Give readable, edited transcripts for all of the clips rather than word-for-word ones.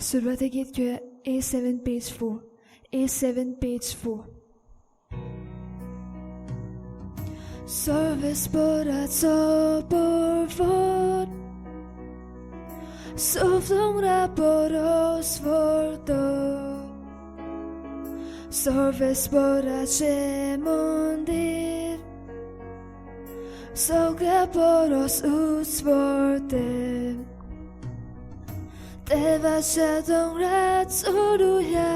सुरुवाती गीत घेऊया A7 page 4. A7 page 4. Serviceboraco porfod Softongra poros vordo Serviceborace mondir Sogra poros utsvorte Deva shadongra tsoruya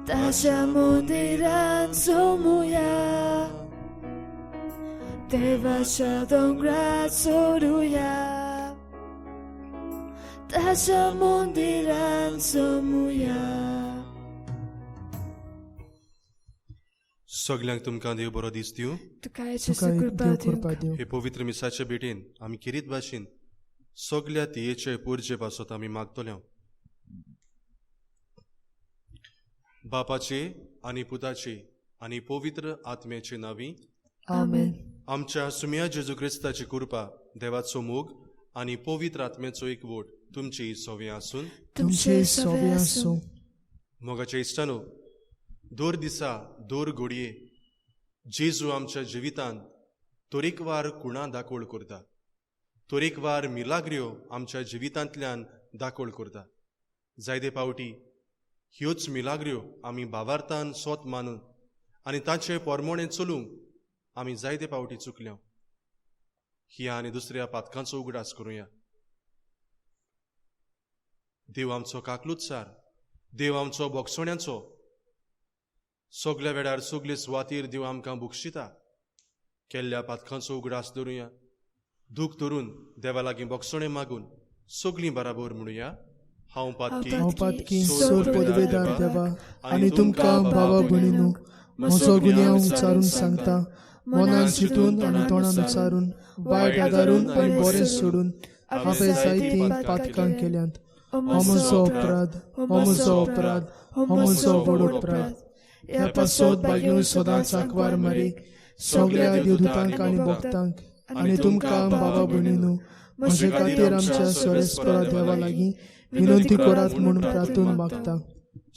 Dasha mondiran somuya Deva shadongra tsoruya Dasha mondiran somuya. सगळ्यांक तुमकां देव बरो दीस दिवं. तुका कृपा दिवं. हे पवित्र मिसाच्या भेटेन आमी किरीत भाशेन सगळ्या तियेचे पुरचे पासत आमी मागतले. बापाचे आनी पुताचे आनी पवित्र आत्म्याचे नावी आमेन. आमच्या सुम्या जेजू क्रिस्ताची कृपा, देवाचो मोग आनी पवित्र आत्म्याचो एकवट तुमची सवे आसून मोगाच्या इश्टानो, दोर दिसा दोर घडये जेजू आमच्या जिवितांत तरेकवार कुणां दाखोळ करता, तरेकवार मिलाग्र्यो आमच्या जिवितांतल्यान दाखोळ करता. जायते पावटी ह्योच मिलाग्र्यो आमी भावार्थान सोत मानून आनी तांचे पोरमोणें चलूंक आमी जायते पावटी चुकल्या. ह्या आनी दुसऱ्या पातकांचो उगडास करुया. देव आमचो काकलुतसार, देव आमचो बोगसोण्यांचो, सगळ्या वेळार सगळे सुवातेर देव आमकां बुक्षिता. केल्ल्या पातकांचो उगडास धरुया. दूख धरून देवा लागीं बोगसोणें मागून सगळीं बराबर म्हणुया. हांव पातकी सोर पदवेदार देवा आनी तुमकां बाबा भयणीनो, म्हजो गुन्यांव उच्चारून सांगता, मनान चिंतून आनी तोंडान उच्चारून, वायट आदारून आनी बरें सोडून हांवें जायतीं पातकां केल्यांत. हो म्हजो अपराध, हो म्हजो अपराध, हो म्हजो व्हड अपराध. ह्या पासत बागेन सदांच आंकवार मारी सगळ्या देवदूतांक आनी भक्तांक आनी तुमकां बाबा भयणीनो, म्हजे खातीर आमच्या सर्वेस्परा देवा लागीं विनंती करात म्हूण प्रार्थून मागता.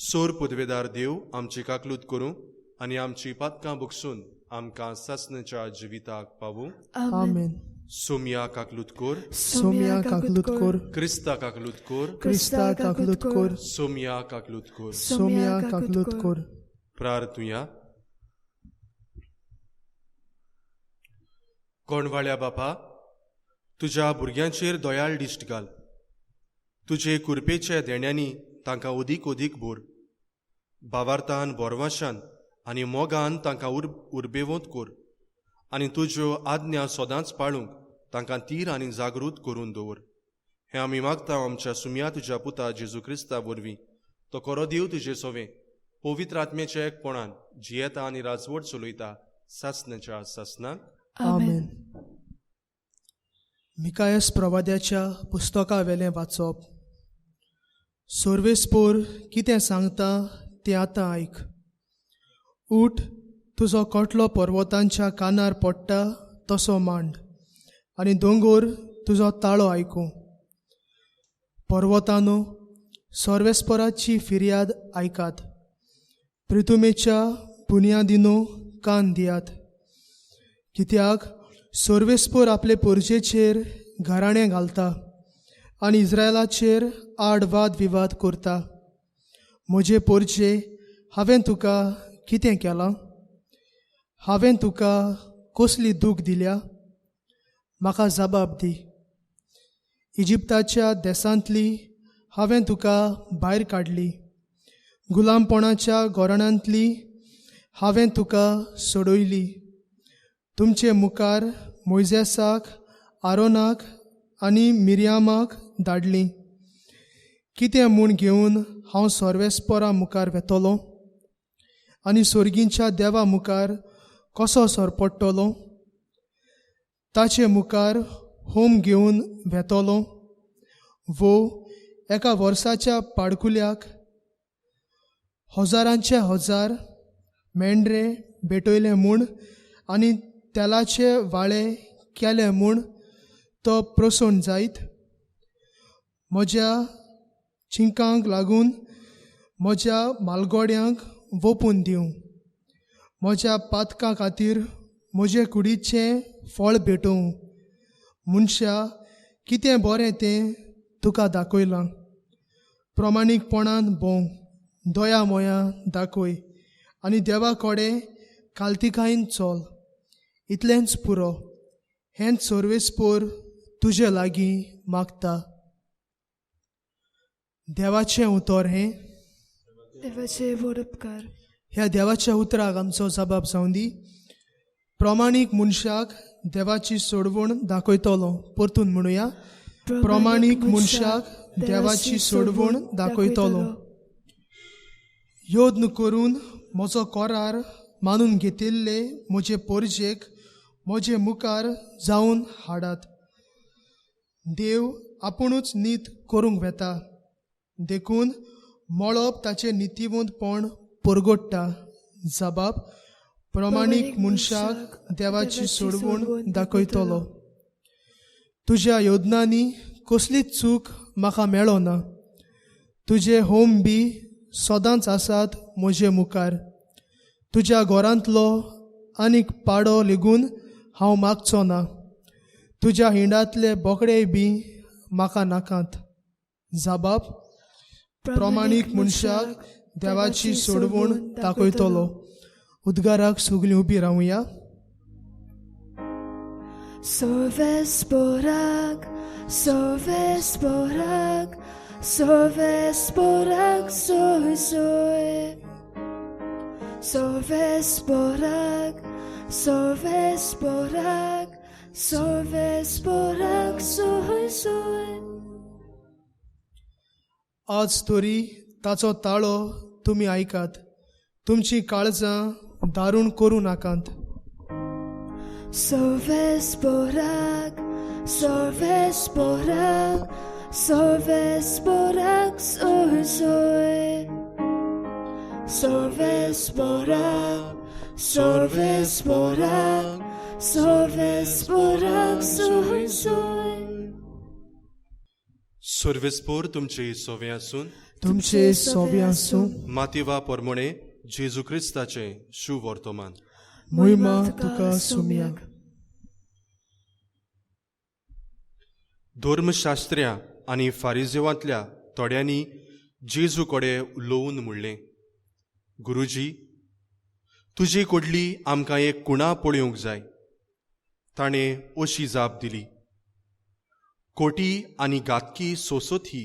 सोर पदवेदार देव आमची काकलूत करूं आनी आमची पातकां बुकसून आमकां सासणेच्या जिविताक पावूं. आमेन. सोम्या काकलूत कोर, सोम्या काकलूत कोर, क्रिस्ता काकलूत कोर, क्रिस्ता काकलूत कोर, सोम्या काकलूत कोर, सोम्या काकलूत कोर. प्रार्थुया. कोणवाळ्या बापा, तुज्या भुरग्यांचेर दयाळ दिश्ट घाल. तुजे कुरपेच्या देण्यांनी तांकां ओदीक ओदीक भोर. भावार्थान बोरवाशान आनी मोगान तांकां उर्बेवंत कोर आनी तुज्यो आज्ञा सदांच पाळूंक तांकां तीर आनी जागृत करून दवर. हें आमी मागता आमच्या सुम्या तुज्या पुता जेजू क्रिस्ता वरवीं. तो खरो देव तुजे सोवें पवित्र आत्म्याच्या एकपणान जियेता आनी राजवट चलयता सासणेच्या सासणाक. आमेन. मिकायास प्रवाद्याच्या पुस्तका वेलें वाचप. सोर्वेस्पोर कितें सांगता तें आतां आयक. उठ, तुजो कोटलो पर्वतांच्या कानार पडटा तसो मांड आनी दोंगोर तुजो ताळो आयकूं. पर्वतानो, सोर्वेस्पोराची फिर्याद आयकात. पृथुमेच्या बुन्यादीनो कान दियात. कित्याक सोर्वेस्पोर आपले पोरजेचेर घराणें घालता आनी इस्रायलाचेर आड वाद विवाद करता. म्हजे पोरजे, हांवें तुका कितें केलां? हांवें तुका कसली दूख दिल्या? म्हाका जबाब दी. इजिप्ताच्या देसांतली हांवें तुका भायर काडली. गुलामपणाच्या गोरणांतली हांवें तुका सोडयली. तुमचे मुखार मोइजेसाक, आरोनाक आनी मिरयामाक धाडली. कितें म्हूण घेवन हांव सोर्वेस्पोरा मुखार वेतलो आनी सोर्गींच्या देवा मुखार कसो सोरपडटलो? ताचे मुखार होम घेवन वेतलो वो एका वर्साच्या पाडकुल्याक हजारांचे हजार मेंढरे भेटयले म्हूण आनी तेलाचे वाळे केले म्हूण तो प्रसन्न जायत? म्हज्या चिंकांक लागून म्हज्या मालगोड्यांक वोपून दिवं. म्हज्या पातकां खातीर म्हजे कुडीचें फळ भेटोवं. मनशा कितें बरें तें तुका दाखयलां. प्रमाणीकपणान भोंव, दया मोया दाखय आनी देवा कडेन काल्तिकायेन चल. इतलेंच पुरो. हेंच सर्वेस्पोर तुजे लागीं मागता. देवाचें उतर हें. देवाचे वरपकार. ह्या देवाच्या उतराक आमचो जबाब जावं दी. प्रमाणीक मनशाक देवाची सोडवण दाखयतलो. परतून म्हणुया, प्रमाणीक मनशाक देवाची सोडवण दाखयतलो. योद्न करून म्हजो कोरार मानून घेतिल्ले म्हजे पोरजेक म्हजे मुखार जावन हाडात. देव आपुणूच नीत करूंक वेता. देखून मळप ताचें नितीवंतपण परगडटा. जबाब, प्रमाणीक मनशाक देवाची सोडवण दाखयतलो. तुज्या योजनांनी कसलीच चूक म्हाका मेळो ना. तुजे होम बी सदांच आसात म्हजे मुखार. तुज्या घरांतलो आनीक पाडो लेगून हांव मागचो ना. तुज्या हिंडातले बोकडेय बी म्हाका नाकात. जबाब, प्रमाणीक मनशाक देवाची सोडवण दाखयतलो. उद्गाराक सगळीं उबी रावुया. Sovesporak, sovesporak, sovesporak, soy, soy. Sovesporak, sovesporak, sovesporak, soy, soy. आज तरी ताचो ताळो तुमी आयकात. तुमची काळजां दारूण करूं नाकात. Sovesporak, sovesporak, sovesporak, soy, soy. Sovesporak, sovesporak, sovesporak, soy, soy. सर्वेस्पोर तुमचे सोवे आसून तुमचे सोबे आसूं. मातिवा पोरमोणे जेजू क्रिस्ताचे शुभ वर्तमान. महिमा तुका सुमयाक. धर्मशास्त्र्या आनी फारिजेवांतल्या थोड्यांनी जेजू कडेन उलोवन म्हणलें, गुरुजी, तुजी कडली आमकां एक कुणां पळोवंक जाय. ताणें अशी जाप दिली, कोटी आनी गातकी सोसत ही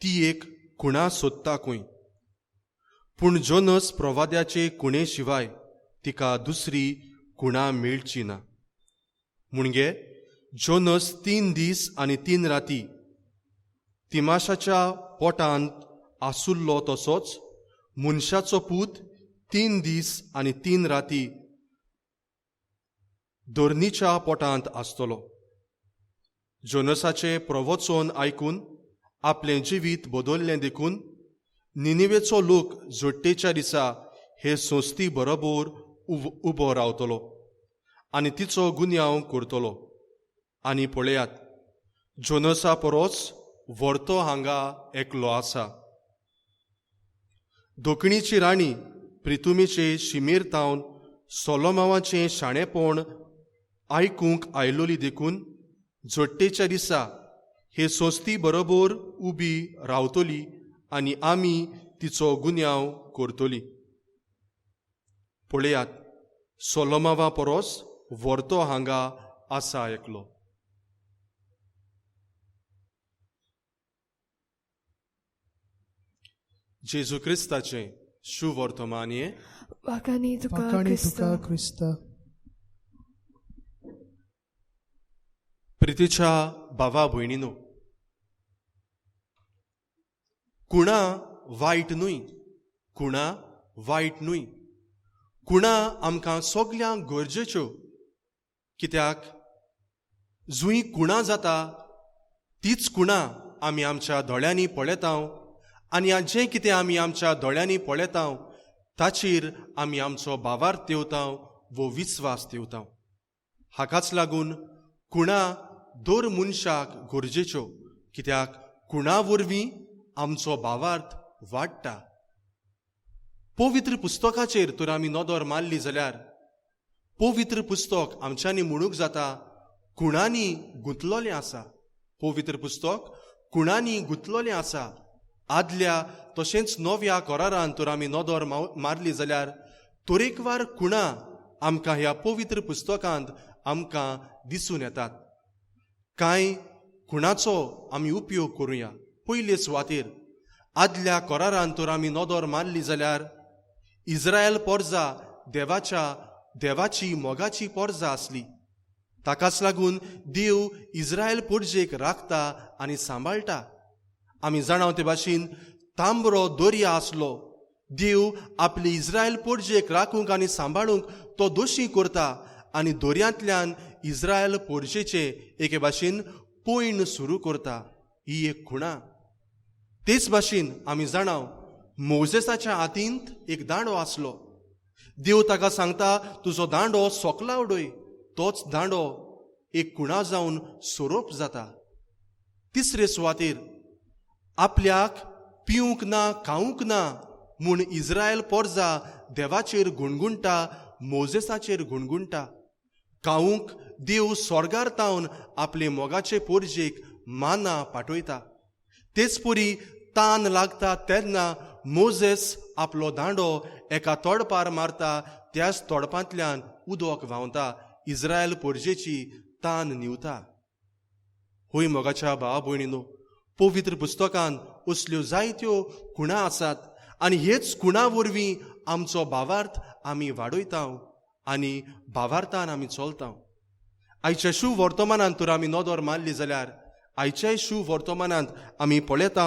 ती एक कुणां सोदताकूय. पूण जोनस प्रवाद्याचे कुणे शिवाय तिका दुसरी कुणां मेळची ना. म्हणजे जोनस 3 दीस आनी 3 राती तिमाशाच्या पोटांत आसुल्लो तसोच मनशाचो पूत 3 दीस आनी 3 राती धरणीच्या पोटांत आसतलो. जोनसाचे प्रवचन आयकून आपलें जिवीत बदल्लें देखून निनिवेचो लोक जोडटेच्या दिसा हे संस्थी बरोबर उबो रावतलो आनी तिचो गुन्यांव करतलो. आनी पळयात, जोनसा परोस व्हरतो हांगा एकलो आसा. दोखणीची राणी प्रितुमेचे शिमेर तावन सोलोमावाचें शाणेपण आयकूंक आयलोली देखून जोडटेच्या दिसा हे सोस्ती बरोबर उबी रावतली आनी आमी तिचो गुन्यांव करतली. पळयात, सोलोमावा परोस व्हरतो हांगा आसा एकलो. जेजू क्रिस्ताचें शुभ वर्तमान हें. वाकानी तुका वाकाणी क्रिस्त. तुका क्रिस्ता. प्रितीच्या भावा भयणीनो, कुणां वायट न्हय, कुणां वायट न्हय. कुणां आमकां सगल्यांक गरजेच्यो. कित्याक जुंय कुणां जाता तीच कुणां आमी आमच्या दोळ्यांनी पळयतांव आनी जें कितें आमी आमच्या दोळ्यांनी पळयतांव ताचेर आमी आमचो भावार्थ दिवतांव वो विस्वास दिवतांव. हाकाच लागून कुणां दर मनशाक गरजेच्यो. कित्याक कुणा वरवीं आमचो भावार्थ वाडटा. पवित्र पुस्तकाचेर तर आमी नदर मारली जाल्यार पवित्र पुस्तक आमच्यांनी म्हणूंक जाता कुणांनी गुंतलोलें आसा. पवित्र पुस्तक कुणांनी गुंतलोलें आसा. आदल्या तशेंच नव्या करारान तर आमी नदर मारली जाल्यार तरेकवार कुणां आमकां ह्या पवित्र पुस्तकांत आमकां दिसून येतात. कांय कुणाचो आमी उपयोग करुया. पयले सुवातेर आदल्या करारान तर आमी नदर मारली जाल्यार इस्रायल पोरजा देवाची मोगाची पोरजा आसली. ताकाच लागून देव इस्रायल पोरजेक राखता आनी सांबाळटा. आमी जाणाव ते भाशेन तांबरो दर्या आसलो. देव आपली इस्रायल पोरजेक राखूंक आनी सांबाळूंक तो दोशी करता आनी दर्यांतल्यान इस्रायल पोरजेचे एके भाशेन पयण सुरू करता. ही एक खुणा. तेच भाशेन आमी जाणाव मोजेसाच्या हातींत एक दांडो आसलो. देव ताका सांगता तुजो दांडो सोकला उडय. तोच दांडो एक कुणा जावन सोरोप जाता. तिसरे सुवातेर आपल्याक पिवंक ना खावंक ना म्हूण इस्रायल पोरजा देवाचेर गुणगुणटा, मोजेसाचेर गुणगुणटा. खावंक देव स्वर्गार तावन आपले मोगाचे पोरजेक माना पाठयता. तेच परी तान लागता तेन्ना मोजेस आपलो दांडो एका तोडपार मारता. त्याच तोडपांतल्यान उदक व्हांवता. इस्रायल पोरजेची तान निवता. होय मोगाच्या भावा भयणीनो, पवित्र पुस्तकान असल्यो जायत्यो खुणा आसात आनी हेच खुणा वरवीं आमचो भावार्थ आमी वाडयता आनी भावार्थान आमी चलता. आयच्या शुभ वर्तमानांत तर आमी नदर मारली जाल्यार आयच्या शुभ वर्तमानांत आमी पळयता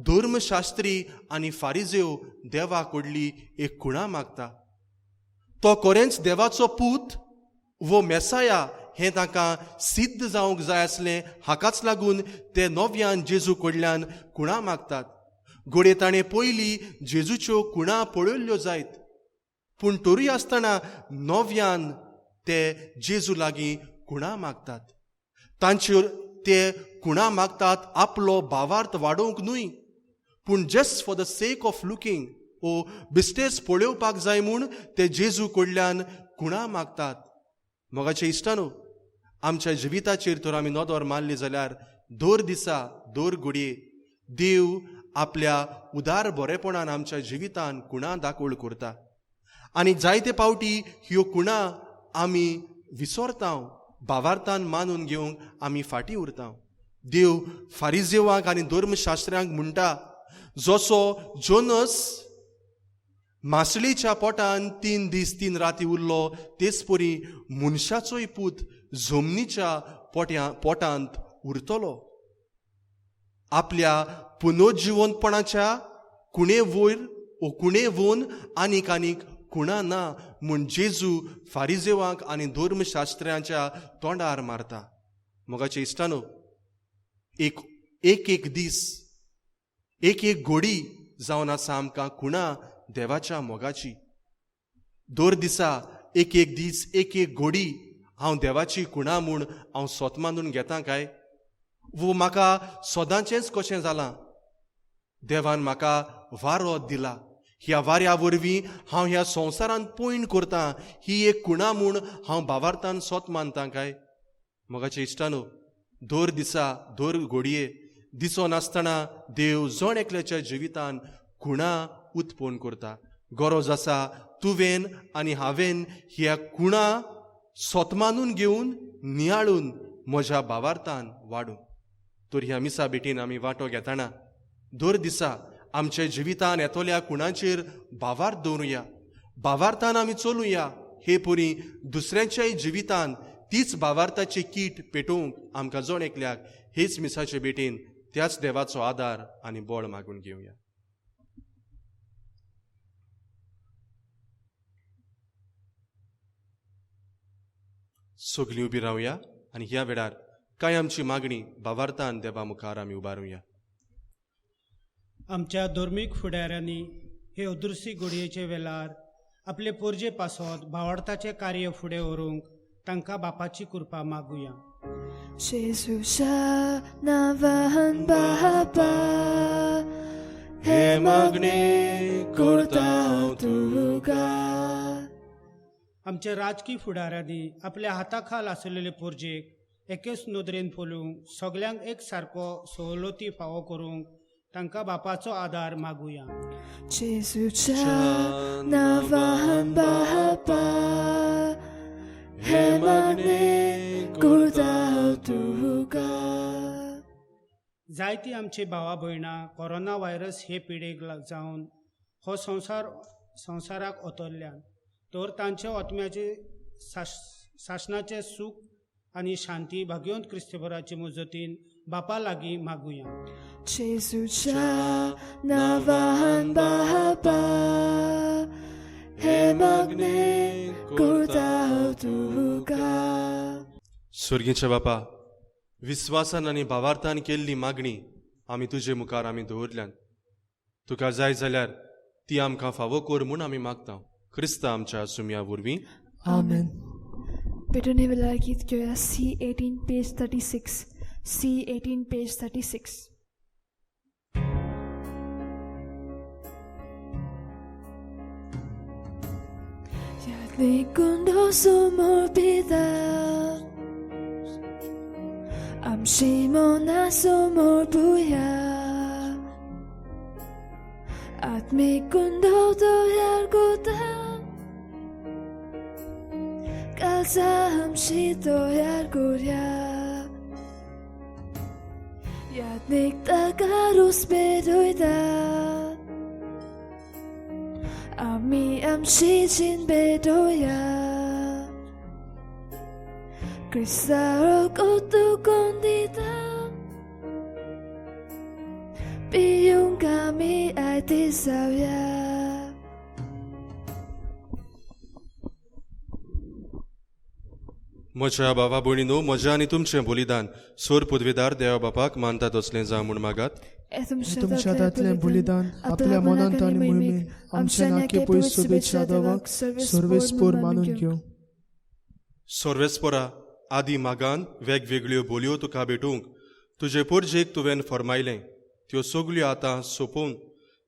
धर्मशास्त्री आनी फारिजेव देवा कडली एक खुणा मागता. तो खरेंच देवाचो पूत वो मेसाया हें तांकां सिद्ध जावंक जाय आसलें. हाकाच लागून ते नव्यान जेजू कडल्यान खुणा मागतात. घोडये ताणें पयलीं जेजूच्यो खुणा पळयल्ल्यो जायत, पूण तरी आसतना नव्यान ते जेजू लागीं खुणा मागतात. तांच्यो ते खुणा मागतात आपलो भावार्थ वाडोवंक न्हय, पूण just for the sake of looking ओ बिस्टेस पळोवपाक जाय म्हूण ते जेजू कडल्यान खुणा मागतात. मोगाचे इश्टानो, आमच्या जिविताचेर तर आमी नदर मारली जाल्यार दर दिसा दर घडये देव आपल्या उदार बरेपणान आमच्या जिवितान खुणा दाखोळ करता. आनी जायते पावटी ह्यो खुणा आमी विसरता, भावार्थान मानून घेवंक आमी फाटीं उरता. देव फारिजेवांक आनी धर्मशास्त्र्यांक म्हणटा, जसो जोनस मासळीच्या पोटान 3 दीस 3 राती उरलो, तेच परी मनशाचोय पूत जमनीच्या पोटांत उरतलो. आपल्या पुनर्जिवंतपणाच्या कुणे वोन आनीक खुणा ना म्हूण जेजू फारिजेवांक आनी धर्मशास्त्र्यांच्या तोंडार मारता. मोगाचे इश्टानो, एक दीस एक घोडी जावन आसा आमकां खुणा देवाच्या मोगाची. दर दिसा एक दीस एक घोडी हांव देवाची खुणा म्हूण हांव स्वत मानून घेतां काय? वो म्हाका सदांचेंच कशें जालां. देवान म्हाका वारो दिला. ह्या वाऱ्या वरवीं हांव ह्या संवसारांत पयण करतां. ही एक खुणा म्हूण हांव भावार्थान स्वत मानतां काय? मोगाचे इश्टानो, दर दिसा दर घोडये दिसो नासतना देव जण एकल्याच्या जिवितान खुणा उत्पन्न करता. गरज आसा तुवेन आनी हांवेन ह्या खुणा स्वत मानून घेवन नियाळून म्हज्या भावार्थान वाडूं. तर ह्या मिसा बेटीन आमी वांटो घेतना दर दिसा आमच्या जिवितान येतोल्या खुणांचेर भावार्थ दवरुया, भावार्थान आमी चलुया. हे परी दुसऱ्यांच्याय जिवितान तीच भावार्थाची कीट पेटोवंक आमकां जण एकल्याक हेच मिसाचे बेटीन त्याच देवाचो आदार आनी बळ मागून घेवया. सगळीं उबी रावया आनी ह्या वेळार काय आमची मागणी भावार्थान देवा मुखार आमी उबारुया. आमच्या धर्मीक फुडाऱ्यांनी हे अदुरसी घडयेचे वेळार आपले पोरजे पासत भावार्थाचे कार्य फुडें व्हरूंक तांकां बापाची कृपा मागुया. जेजूच्या नांवान बापा हे मागणे करता हांव तुका. आमच्या राजकीय फुडाऱ्यांनी आपल्या हाताखाल आसलेले पोरजेक एकेच नदरेन पळोवंक सगल्यांक एक सारको सवलती फावो करूंक तांकां बापाचो आदार मागुया. जेजूच्या नांवान बापा हे मागणे करता हांव तुका. जायतीं आमची भावा भयणां कोरोना व्हायरस हे पिडेक जावन हो संवसाराक ओतरल्यान तर तांच्या आत्म्याचे शासनाचे सूख आनी शांती भाग्यवंत क्रिस्तभराचे मजतीन बापा लागीं मागुया. जेजूच्या नांवान बापा हे मागणे करता हांव तुका. स्वर्गीचे बापा, विस्वासान आनी भावार्थान केल्ली मागणी आमी तुजे मुखार आमी दवरल्यान. तुका जाय जाल्यार ती आमकां फावो कर म्हूण आमी मागता. क्रिस्ता आमच्या सुमया वरवीं. Amen. Bitte vill jag göra C18 page 36. C18 page 36. Jag ligger som orbiter am Shimona som orbuja att mig kundo do yargoda kalsam shito yargoria yadnik tagarus bedoida ami am shichin bedoya Kristaro kotu kondita Biyong kami ay tisawya. म्हज्या बाबा भयणीनो, म्हजें आनी तुमचें बलिदान सोर पदवेदार देवा बापाक मानतात असलें जा म्हूण मागात. तुमच्या दातलें बलिदान आपल्या मनांत आनी मोहिमेन आमच्या नाके पयस शुभेच्छा देवाक सर्वेस्पोर मानून घेवं. सर्वेस्परा आदी मागान वेगवेगळ्यो बोलयो तुका भेटूंक तुजे पोरजेक तुवें फरमायलें. त्यो सगल्यो आतां सोंपोवन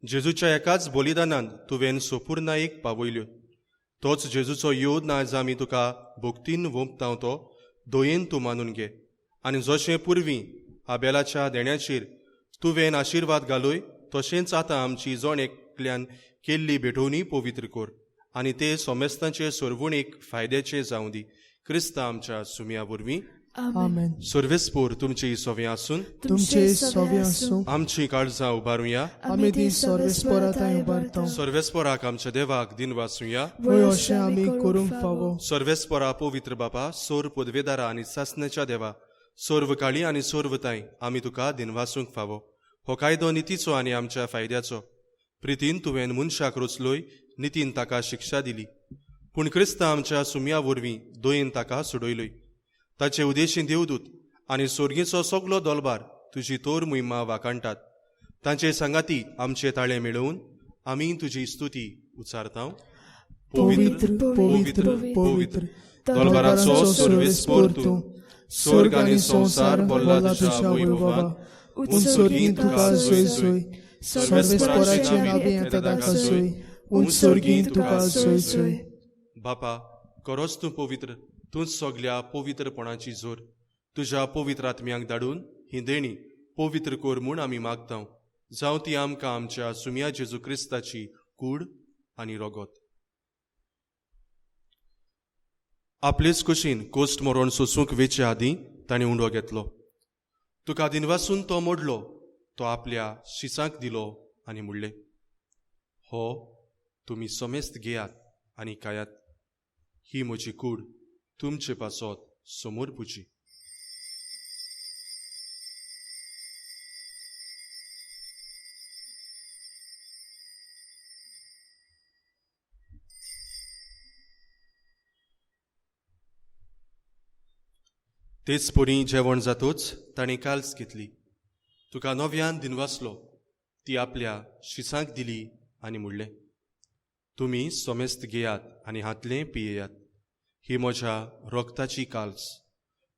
जेजूच्या एकाच बलिदानान तुवें सोपूर्णायेक पावयल्यो. तोच जेजूचो योद आयज आमी तुका भोक्तीन वोंपतांव तो दोयेन तूं मानून घे. आनी जशें पुर्वीं आबेलाच्या देण्याचेर तुवें आशिर्वाद घालय तशेंच आतां आमची जण एकल्यान केल्ली भेटोवणी पवित्र कोर आनी ते सोमेस्तांचे सोरवणेक फायद्याचे जावं दी. क्रिस्ता आमच्या सुमया वरवीं. आमेन. सर्वेस्पोर तुमची सोवें आसून तुमचे सोवे आसूं आमची काळजां उबारुया. आमी ती सर्वेस्पोरांताय उबारतां. सर्वेस्पोराक आमच्या देवाक दिन वाचुया. वय अशें आमी करूंक फावो. सर्वेस्पोरा पवित्र बापा, सोर पदवेदारा आनी सासण्याच्या देवा, सोर्वकाळी आनी सोर्वताय आमी तुका दिन वाचूंक फावो. हो कायदो नितीचो आनी आमच्या फायद्याचो. प्रितीन तुवें मनशाक रचलोय, नितीन ताका शिक्षा दिली. पूण क्रिस्ता आमच्या सुमया वरवीं दोयेन ताका सोडयलोय. ताचे उदेशीं देवदूत आनी सोर्गीचो सगलो दोलबार तुजी तोर मोहिमा वाकाणटात. तांचे सांगाती आमचे ताळे मेळोवन आमी तुजी स्तुती उचारतां. पवित्र पवित्र पवित्र दोलबाराचो सर्वेस्पोर तूं, स्वर्ग आनी संवसार बोल्ला तुज्या वैभवान. उंचोर्गीं तुका सोय सोय. सर्वेस्पोराचे नावे येता ताका सोय. उंचोर्गीं तुका सोय सोय. बापा, खरोच तूं पवित्र. तूंच सगल्या पवित्रपणाची जोर. तुज्या पवित्र आत्म्यांक धाडून ही देणी पवित्र कोर म्हूण आमी मागतां. जावं ती आमकां आमच्या सुमया जेजू क्रिस्ताची कूड आनी रोगोत. आपलेच कुशीन कोस्ट मरोण सोसूंक वेचे आदीं ताणें उंडो घेतलो. तुका दिनवासून तो मोडलो. तो आपल्या शिसांक दिलो आनी म्हणलें, हो तुमी सोमेस्त घेयात आनी खायात. ही म्हजी कूड तुमचे पासत समोर पुजी. तेच पोरी जेवण जातोच ताणें काल्स घेतली. तुका नव्यान दिनवासलो. ती आपल्या शिसांक दिली आनी म्हणलें, तुमी सोमेस्त घेयात आनी हातलें पियेयात. ही म्हज्या रोगताची काल्स.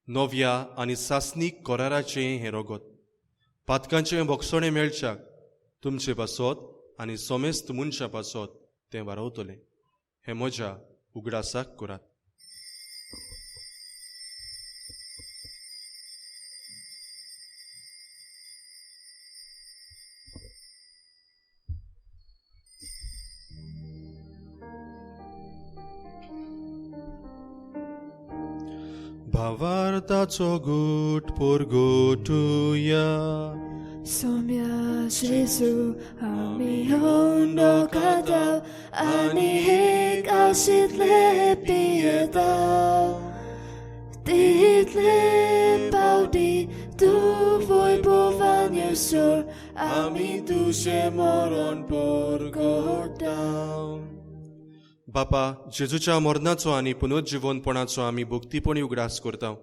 नव्या आनी सासनीक कोराराचें हें रोगोत पातकांचें बोगसोणें मेळच्याक तुमचे पासत आनी सोमेस्त मनशां पासत तें वारवतलें हें म्हज्या उगडासाक करात. भावार्थाचो घोट पोरगोटुया. Somia Jesu, ami hondo kadał, ani hek ausitle piedał. Title paudi, tu wojbowanie sur, ami dusze moron porgotał. बापा, जेजूच्या मरणाचो आनी पुनरुज्जीवनपणाचो आमी भक्तीपणी उगडास करता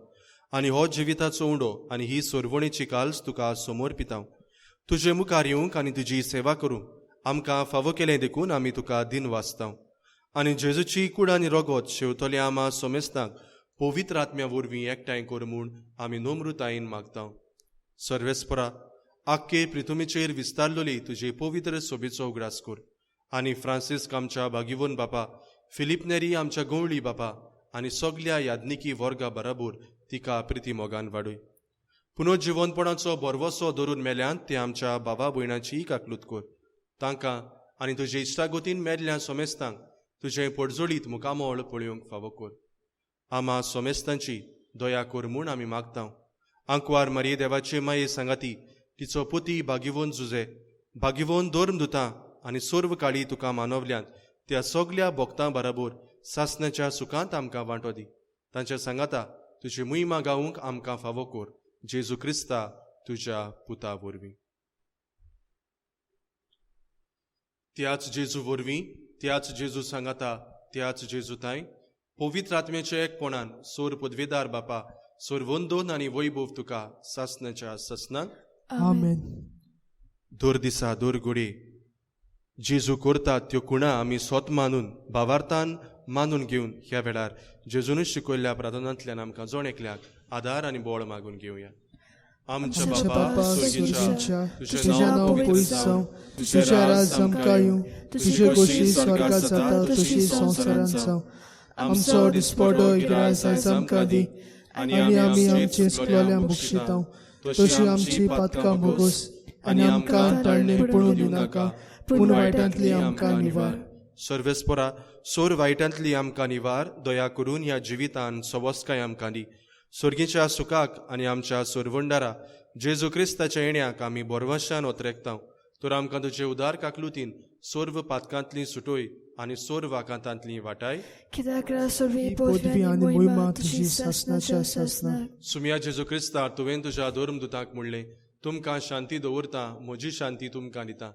आनी हो जिविताचो उंडो आनी ही सोरवणेची काल्स तुका समोर पितां. तुजे मुखार येवंक आनी तुजी सेवा करूंक आमकां फावो केलें देखून आमी तुका दिन वाचता आनी जेजूची कूड आनी रोगोत शेवतल्या आमा सोमेस्तांक पवित्र आत्म्या वरवीं एकठांय कर म्हूण आमी नम्रतायेन मागता. सर्वेस्परा, आख्खे पृथ्वीचेर विस्तारलोली तुजे पवित्र सोबेचो उगडास कर आनी फ्रांसिस्क आमच्या भागिवोन बापा, फिलिप नेरी आमच्या गवळी बापा आनी सगल्या याज्ञिकी वर्गा बराबर तिका प्रिती मोगान वाडय. पुनरुज्जीवनपणाचो बरवसो धरून मेल्यांत ते आमच्या बाबा भयणाची काकलूत कर. तांकां आनी तुजे इश्टागोतीन मेल्ल्या सोमेस्तांक तुजे पडजोळीत मुकामोळ पळोवंक फावो कर. आमा सोमेस्तांची दया कर म्हूण आमी मागता. आंकवार मारये देवाचे माये सांगाती, तिचो पुती भागिवोन जुजे, भागिवोन धर्मदुतां आनी सर्व काळी तुका मानवल्यांत त्या सगल्या भक्तां बराबर सासणाच्या सुखांत आमकां वांटो दी. तांच्या सांगाता तुजी मुहिमा गावूंक आमकां फावो कर. जेजू क्रिस्ता तुज्या पुता वरवीं. त्याच जेजू वरवीं, त्याच जेजू सांगाता, त्याच जेजू ताई पवित्र आत्म्याच्या एकपणान सोर पदवेदार बापा, सोर वंदोन आनी वैभव तुका सासणाच्या ससनाक आमेन. दर दिसा दर घोडे जेजू करतात त्यो कुणा आमी स्वत मानून भावार्थान मानून घेवन ह्या वेळार जेजूनच शिकयल्ल्या प्रार्थनांतल्यान आमकां जोण एकल्याक आदार आनी बळ मागून घेवया. आमच्या बापा स्वर्गीच्या, तुझें नांव पवित्र जावं, तुझें राज आमकां येवं, तुझे गोशी स्वर्गांत जाता तशी संवसारांत जावं. आमचो दिसपडो गिरायस आयज आमकां दी आनी आमी आमचे चुकलोल्यांक बक्षिता तशी आमची पातकां भोगोस आनी आमकां ताळणेर पडूं दिनाका पूण वायटांतली आमकां निवार. सर्वेस्परा, सोर वायटांतली आमकां निवार. दया करून ह्या जिवितान सवस्काय आमकां दी. स्वर्गीच्या सुखाक आनी आमच्या सोरवंडारा जेजू क्रिस्ताच्या येण्याक आमी बोरवशान ओतरेकता. तर आमकां तुजे उदार काकलुतीन सोर्व पातकांतली सुटोय आनी सोर वाकांतांतली वाटाय. पदवी आनी मोहिमा तुजी सासणाच्या सासनाक. सुम्या जेजू क्रिस्ता, तुवें तुज्या धर्मदुतांक म्हणलें, तुमकां शांती दवरता, म्हजी शांती तुमकां दिता.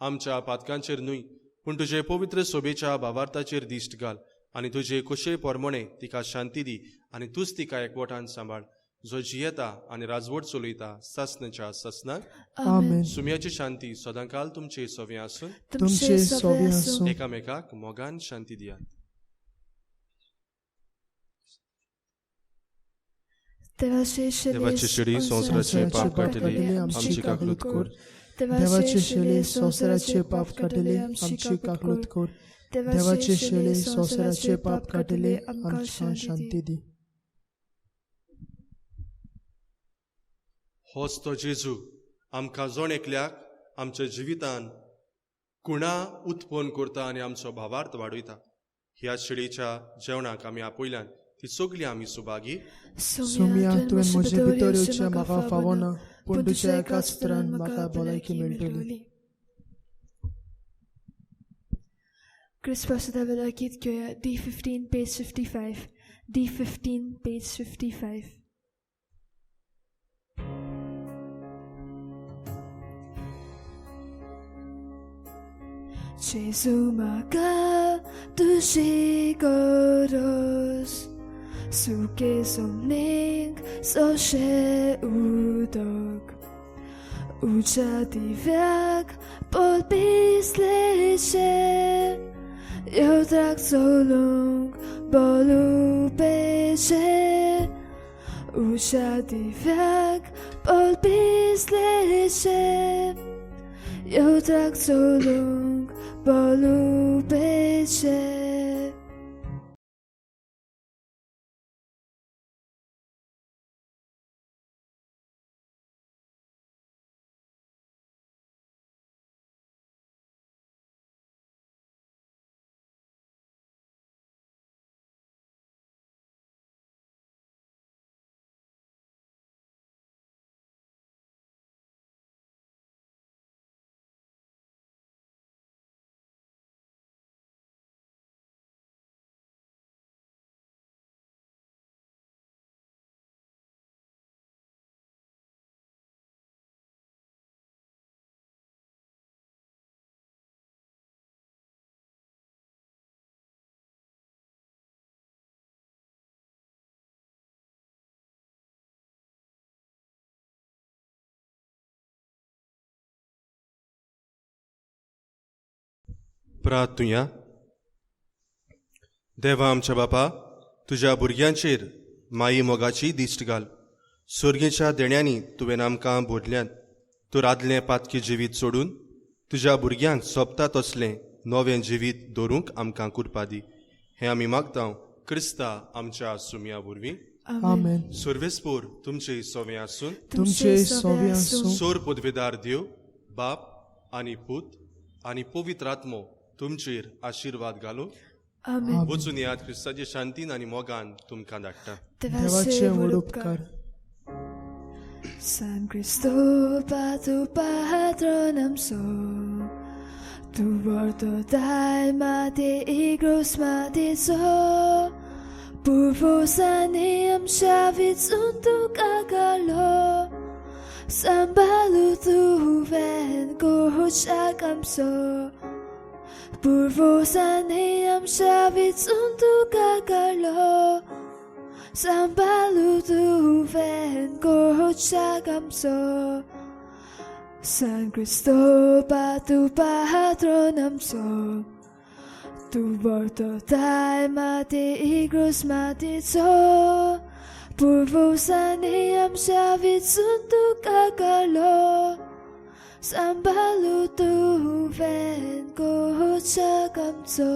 आमच्या पातकांचेर न्हय पूण तुजे पवित्र सोबेच्या भावार्थाचेर दिश्ट घाल आनी तुजे कुशे पोरमोणे तिका शांती दी आनी तूच तिका एकवटान सांबाळ, जो जियेता आनी राजवट चलयता सासणाच्या ससनाक. आमेन. सुम्याची शांती सदांकाल तुमचे सोबे आसून तुमचे सोबे आसूं. एकामेकाक मोगान शांती दियात. देवाचे शेळी संवसाराचे पाप काडटली, आमची काकलूत कर. देवाचे शेळे संवसाराचे पाप काडले आमची काकलूत कर. देवाचे शेळे संवसाराचे पाप काडले आमकां शांती दी. होच तो जेजू आमकां जोण एकल्याक आमच्या जिवितान कुणा उत्पन्न करता आनी आमचो भावार्थ वाडयता. ह्या शेळीच्या जेवणाक आमी आपयल्यान ती सगळीं आमी सुभागी. सुम्या, तुवें म्हजे भितर येवचें म्हाका फावो ना पूण तुज्या एकाच उतरान म्हाका भलायकी मेळटली. Christprasada Velakit Gyoya, D15, page 55. D15, page 55. Jesu maka tusi koros, suke somning so she udog. Ucha diwiak podpislesie, jutrak solung bolu pesie. Usha divyak polpis leche Yotrak solung bolu beche प्रार्थुया. देवा आमच्या बापा, तुज्या भुरग्यांचेर माई मोगाची दिश्ट घाल. सुर्गेच्या देण्यांनी तुवें आमकां भोरल्यांत. तूं आदलें पातकी जिवीत सोडून तुज्या भुरग्यांक सोबता तसलें नवें जिवीत दवरूंक आमकां कृपा दी. हें आमी मागतां क्रिस्ता आमच्या सुमया वरवीं. आमेन. सर्वेस्पोर तुमचे सोवें आसून तुमचे सोबे आसूं. सोर पदवेदार देव बाप आनी पूत आनी पवित्र आत्मो तुमचेर आशिर्वाद घालून Amen. वचून याद क्रिस्ताचे शांतीन आनी मोगान तुमकां धाडटा. देवाचे व्हड उपकार. San Cristobal, tu patronum so, tu vorto dai mate igros mate so, purvos aneam shavits untu kakalo, sambalu tu ven gorhuch agam so, purvos aneam shavits untu kakalo, sambalu tu ven gorhuchagam so. San Cristobal, tu patronum so, tu vorto dai mate igros mate so, purvos aneam shavit suntu kakalo, sambalu tu ven gorhuchagam so.